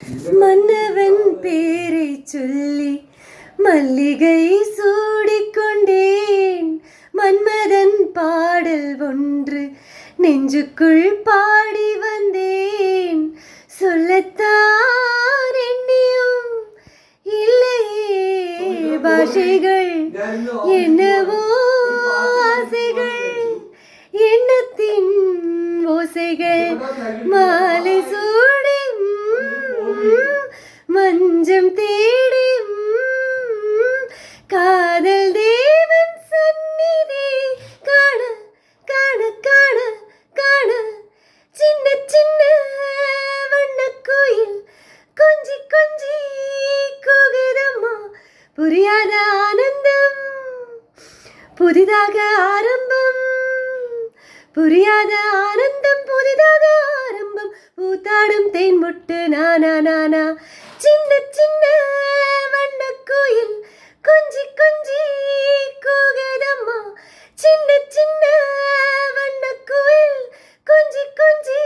மன்னவன் பேரை சொல்லி மல்லிகை சூடிக்கொண்டேன். மன்மதன் பாடல் ஒன்று நெஞ்சுக்குள் பாடி வந்தேன். சொல்லத்தான் எண்ணியும் இல்லையே பாஷைகள், என்னவோ ஆசைகள், எண்ணத்தின் ஓசைகள் மாலை சூடி மஞ்சம் தேடி காதல் தேவன் சந்நிதி காண காண காண காண சின்ன சின்ன வண்ணக்குயில் கொஞ்சி கொஞ்சி கூகுதம்மா. புரியாத ஆனந்தம் புதிதாக ஆரம்பம், புரியாத ஆனந்தம் புதிதாக ஆரம்பம். பூத்தாடும் தேன் முட்டு நானா நானா. சின்ன சின்ன வண்ணக்குயில் கொஞ்சி கொஞ்சி கூகுதம்மா. சின்ன சின்ன வண்ணக்குயில் கொஞ்சி கொஞ்சி